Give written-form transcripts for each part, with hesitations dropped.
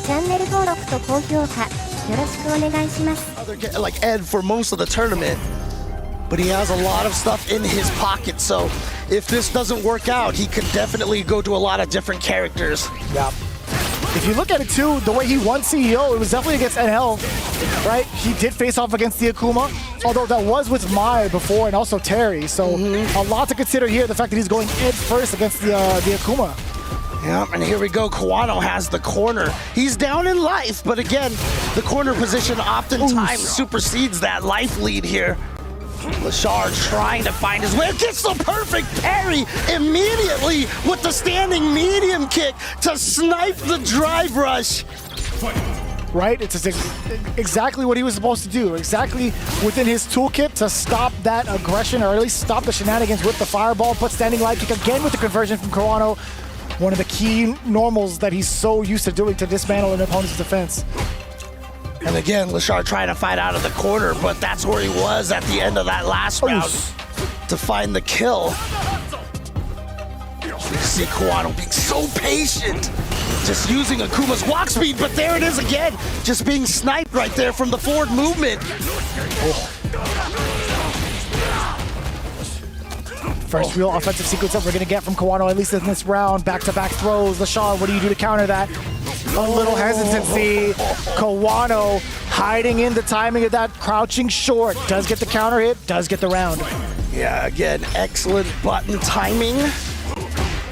チャンネル登録と高評価よろしくお願いします。 Like Ed for most of the tournament, but he has a lot of stuff in his pocket, so if this doesn't work out, he could definitely go to a lot of different characters. Yeah. If you look at it too, the way he won CEO, it was definitely against NL, right? He did face off against the Akuma, although that was with Mai before and also Terry, so a lot to consider here, the fact that he's going Ed first against the Akuma. Yeah, and here we go. Kwano has the corner. He's down in life, but again, the corner position oftentimes supersedes that life lead here. Leshar trying to find his way, gets the perfect parry immediately with the standing medium kick to snipe the drive rush. Right, it's exactly what he was supposed to do, exactly within his toolkit to stop that aggression, or at least stop the shenanigans with the fireball, put standing light kick again with the conversion from Kwano. One of the key normals that he's so used to doing to dismantle an opponent's defense. And again, Leshar trying to fight out of the corner, but that's where he was at the end of that last round to find the kill. You see Kwano being so patient, just using Akuma's walk speed, but there it is again, just being sniped right there from the forward movement. First real offensive sequence that we're going to get from Kwano, at least in this round. Back-to-back throws. Leshar, what do you do to counter that? A little hesitancy. Kwano hiding in the timing of that, crouching short. Does get the counter hit, does get the round. Yeah, again, excellent button timing.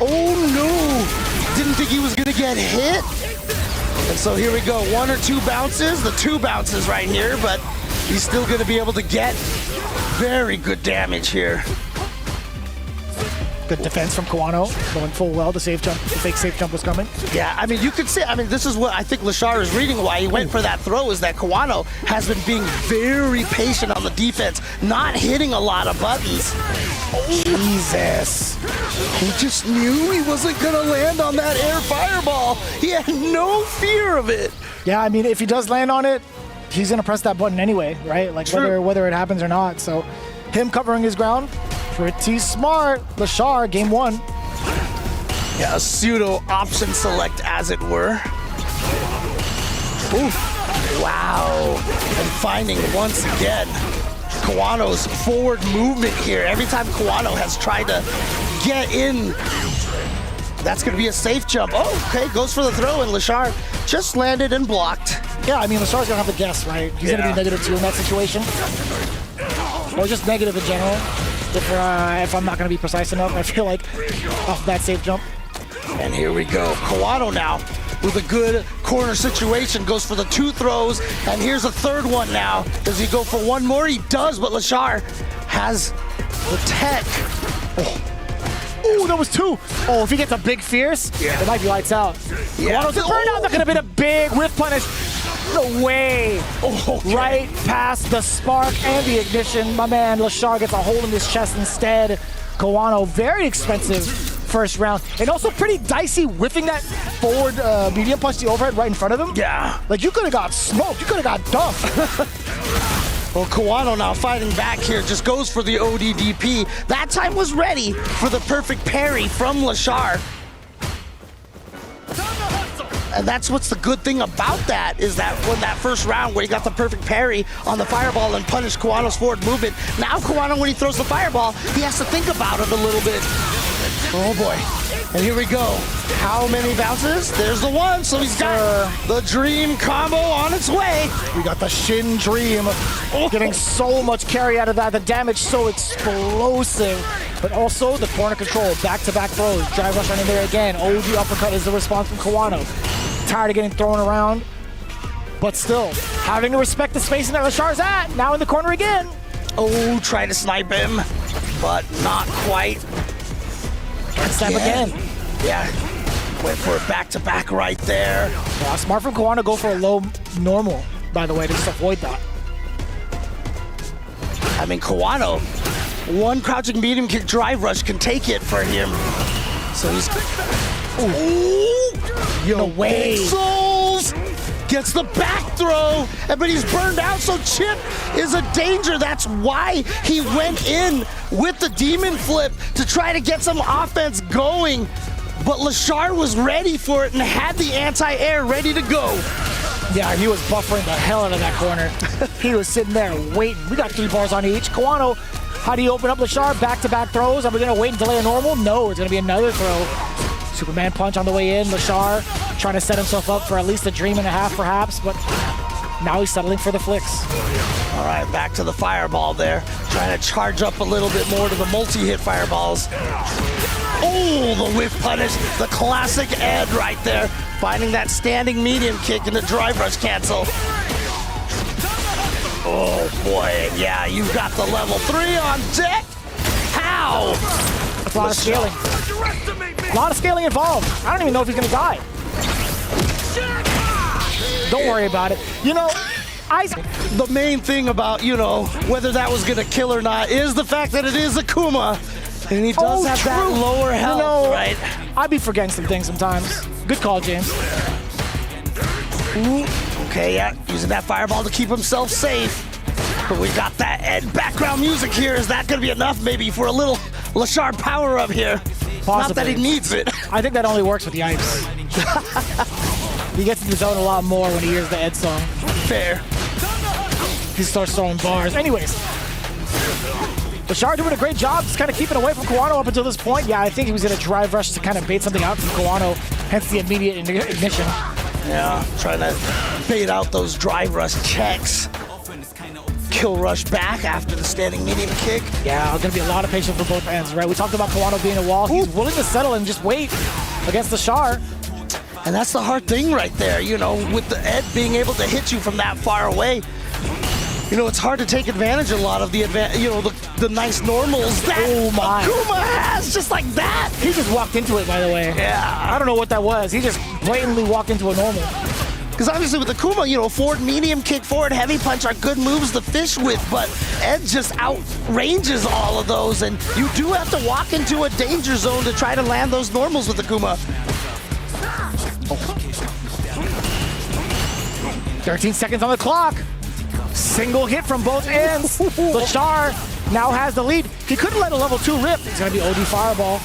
Oh no! Didn't think he was going to get hit. And so here we go, 1 or 2 bounces. The 2 bounces right here, but he's still going to be able to get very good damage here. Good defense from Kwano, going full well. The safe jump, the fake safe jump was coming. Yeah, I mean, you could say, this is what I think Leshar is reading why he went for that throw, is that Kwano has been being very patient on the defense, not hitting a lot of buttons. Jesus. He just knew he wasn't going to land on that air fireball. He had no fear of it. Yeah, I mean, if he does land on it, he's going to press that button anyway, right? Like, whether it happens or not. So, him covering his ground, pretty smart. Leshar, game 1. Yeah, a pseudo option select, as it were. Oof. Wow. And finding once again Kwano's forward movement here. Every time Kwano has tried to get in, that's going to be a safe jump. Oh, okay, goes for the throw, and Leshar just landed and blocked. Yeah, I mean, Leshar's going to have to guess, right? He's going to be -2 in that situation. Or just negative in general. If I'm not going to be precise enough, I feel like, off that safe jump. And here we go. Kwano now with a good corner situation, goes for the 2 throws, and here's a 3rd one now. Does he go for 1 more? He does, but Leshar has the tech. Oh, that was 2. Oh, if he gets a big fierce, it might be lights out. Kwano's burnout, that could have been a big whiff punish. No way. Right past the spark and the ignition. My man Leshar gets a hole in his chest instead. Kwano, very expensive first round. And also pretty dicey whiffing that forward medium punch, the overhead right in front of him. Yeah. Like, you could have got smoked. You could have got dumped. Well, Kwano now fighting back here, just goes for the ODDP. That time was ready for the perfect parry from Leshar. And that's what's the good thing about that, is that when that first round where he got the perfect parry on the fireball and punished Kwano's forward movement, now Kwano, when he throws the fireball, he has to think about it a little bit. Oh boy. And here we go. How many bounces? There's the 1, so he's got the dream combo on its way. We got the Shin Dream. Getting so much carry out of that. The damage so explosive. But also the corner control, back-to-back throws. Drive rush running there again. OG uppercut is the response from Kwano. Tired of getting thrown around, but still having to respect the spacing that Leshar's at. Now in the corner again. Oh, try to snipe him, but not quite. And snipe again. Yeah, went for a back-to-back right there. Yeah, smart from Kwano, go for a low normal, by the way, to just avoid that. I mean, Kwano, 1 crouching medium kick drive rush can take it for him. So he's... Ooh. No way. Souls gets the back throw, but he's burned out, so Chip is a danger. That's why he went in with the demon flip, to try to get some offense going. but Leshar was ready for it and had the anti-air ready to go. Yeah, he was buffering the hell out of that corner. He was sitting there waiting. We got 3 bars on each. Kwano, how do you open up Leshar? Back-to-back throws. Are we going to wait and delay a normal? No, it's going to be another throw. Superman punch on the way in. Leshar trying to set himself up for at least a dream and a half, perhaps, but now he's settling for the flicks. All right, back to the fireball there. Trying to charge up a little bit more to the multi-hit fireballs. Oh, the whiff punish. The classic Ed right there. Finding that standing medium kick and the drive rush cancel. Oh, boy. Yeah, you've got the level 3 on deck. How? That's a lot of scaling. A lot of scaling involved. I don't even know if he's going to die. Don't worry about it. You know, the main thing about, you know, whether that was going to kill or not is the fact that it is Akuma. And he does have that lower health, you know, right? I'd be forgetting some things sometimes. Good call, James. Ooh, okay, yeah, using that fireball to keep himself safe. But we got that Ed background music here. Is that going to be enough maybe for a little Leshar power up here? Possibly. Not that he needs it. I think that only works with the ice. He gets in the zone a lot more when he hears the Ed song. Fair. He starts throwing bars. Anyways, Leshar doing a great job just kind of keeping away from Kwano up until this point. Yeah, I think he was in a drive rush to kind of bait something out from Kwano, hence the immediate ignition. Yeah, trying to bait out those drive rush checks. Kill rush back after the standing medium kick. Yeah, going to be a lot of patience for both ends, right? We talked about Kwano being a wall. He's willing to settle and just wait against Leshar. And that's the hard thing right there, you know, with the Ed being able to hit you from that far away. You know, it's hard to take advantage of a lot of the, the nice normals that Akuma has, just like that. He just walked into it, by the way. Yeah. I don't know what that was. He just blatantly walked into a normal. Because obviously with Akuma, you know, forward medium kick, forward heavy punch are good moves to fish with, but Ed just outranges all of those, and you do have to walk into a danger zone to try to land those normals with Akuma. 13 seconds on the clock. Single hit from both ends. Leshar now has the lead. He couldn't let a level 2 rip. It's going to be OD Fireball.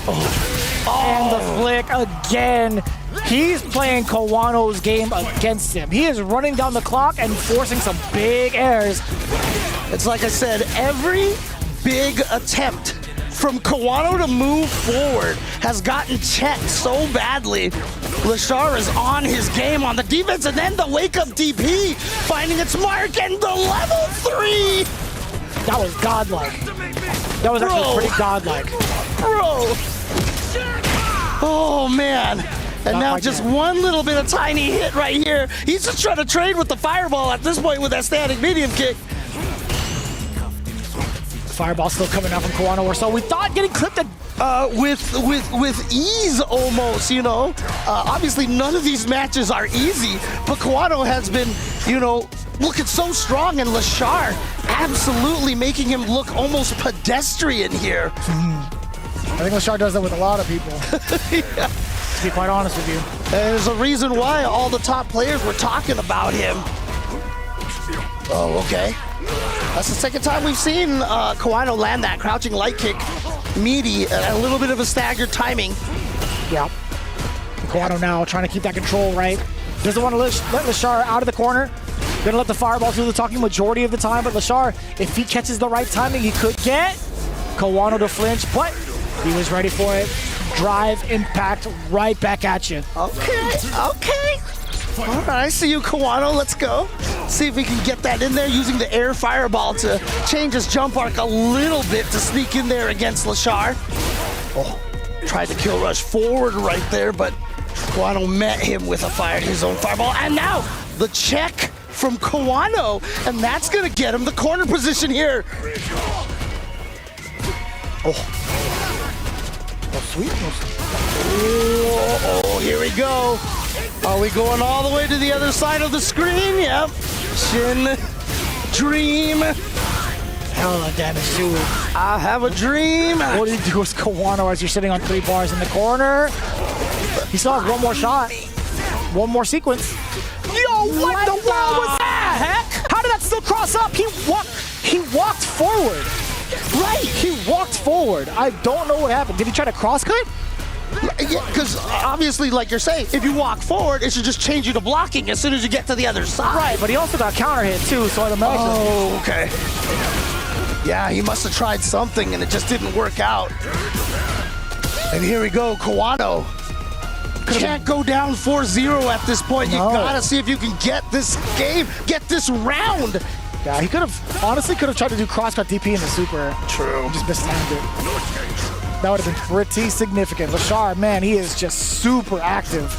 And the flick again. He's playing Kwano's game against him. He is running down the clock and forcing some big airs. It's like I said, every big attempt from Kwano to move forward has gotten checked so badly. Leshar is on his game on the defense, and then the wake-up DP finding its mark, and the level 3! That was godlike. That was actually pretty godlike. Bro! Oh, man. And now just one little bit of tiny hit right here. He's just trying to trade with the fireball at this point with that standing medium kick. Fireball still coming out from Kwano, or so we thought, getting clipped with ease almost, you know. Obviously none of these matches are easy, but Kwano has been, you know, looking so strong, and Leshar absolutely making him look almost pedestrian here. I think Leshar does that with a lot of people. Yeah. To be quite honest with you. There's a reason why all the top players were talking about him. Oh, okay. That's the second time we've seen Kwano land that crouching light kick, meaty, and a little bit of a staggered timing. Yeah. Kwano now trying to keep that control, right? Doesn't want to let Leshar out of the corner. Gonna let the fireballs do the talking majority of the time, but Leshar, if he catches the right timing, he could get Kwano to flinch, but he was ready for it. Drive, impact, right back at you. Okay, okay. All right, I see you, Kwano. Let's go. See if we can get that in there using the air fireball to change his jump arc a little bit to sneak in there against Leshar. Oh, tried to kill rush forward right there, but Kwano met him with his own fireball. And now the check from Kwano, and that's going to get him the corner position here. Sweet. Oh, here we go. Are we going all the way to the other side of the screen? Yep. Shin, dream. Hell of a damage too. I have a dream. What do you do with Kwano as you're sitting on 3 bars in the corner? He still has one more shot. One more sequence. Yo, what the world was that? Heck? How did that still cross up? He walked forward. Right, he walked forward. I don't know what happened. Did he try to cross cut? Yeah, because obviously, like you're saying, if you walk forward, it should just change you to blocking as soon as you get to the other side. Right, but he also got counter hit too, so I'd imagine. Oh, okay. Yeah, he must have tried something and it just didn't work out. And here we go, Kwano. Can't go down 4-0 at this point. You gotta see if you can get this game, get this round. Yeah, he could have, honestly could have tried to do cross-cut DP in the super. True. He just mistimed it. That would have been pretty significant. Leshar, man, he is just super active.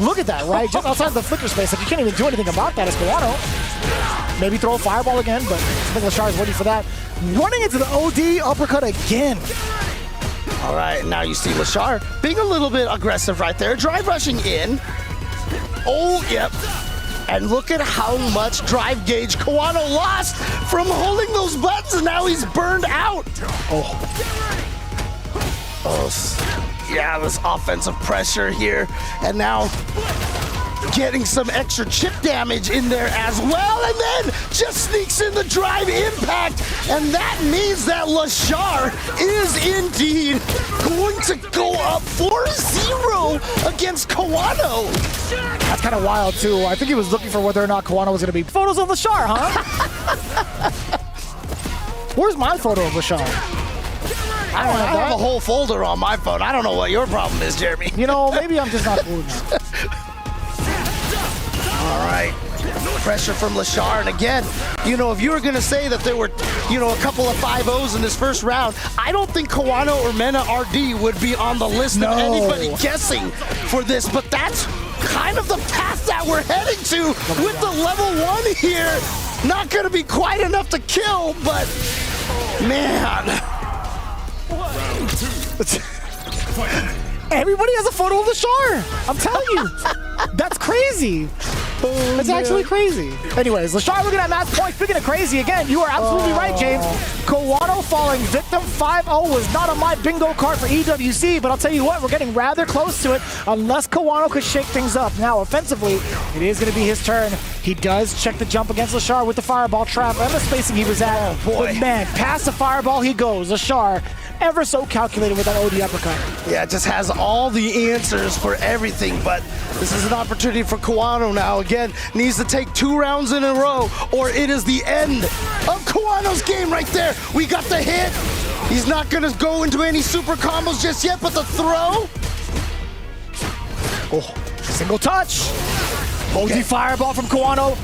Look at that, right? Just outside the flicker space. Like, you can't even do anything about that as Kwano. Maybe throw a fireball again, but I think Leshar is ready for that. Running into the OD uppercut again. All right, now you see Leshar being a little bit aggressive right there. Drive rushing in. Oh, yep. And look at how much drive gauge Kwano lost from holding those buttons, and now he's burned out. Oh, yeah, this offensive pressure here. And now getting some extra chip damage in there as well, and then just sneaks in the drive impact, and that means that Leshar is indeed going to go up 4-0 against Kwano. That's kind of wild too. I think he was looking for whether or not Kwano was going to be photos of Leshar, huh? Where's my photo of Leshar? I have a whole folder on my phone. I don't know what your problem is, Jeremy. You know, maybe I'm just not cool enough. All right, pressure from Leshar, and again, you know, if you were gonna say that there were, you know, a couple of 5-0s in this first round, I don't think Kwano or Mena RD would be on the list of anybody guessing for this, but that's kind of the path that we're heading to with the level 1 here. Not gonna be quite enough to kill, but man. Everybody has a photo of Leshar. I'm telling you, that's crazy. That's actually crazy. Anyways, Leshar looking at match point. Speaking of crazy, again, you are absolutely right, James. Kwano falling victim 5-0 was not on my bingo card for EWC, but I'll tell you what, we're getting rather close to it unless Kwano could shake things up. Now, offensively, it is going to be his turn. He does check the jump against Leshar with the fireball trap and the spacing he was at. Oh, boy. But man, past the fireball he goes. Leshar, ever so calculated with that OD uppercut. Yeah, it just has all the answers for everything, but this is an opportunity for Kwano now. Again, needs to take 2 rounds in a row, or it is the end of Kwano's game right there. We got the hit. He's not gonna go into any super combos just yet, but the throw. Oh, single touch. OD fireball from Kwano.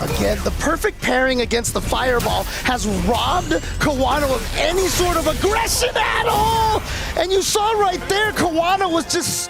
Again, the perfect pairing against the fireball has robbed Kwano of any sort of aggression at all. And you saw right there, Kwano was just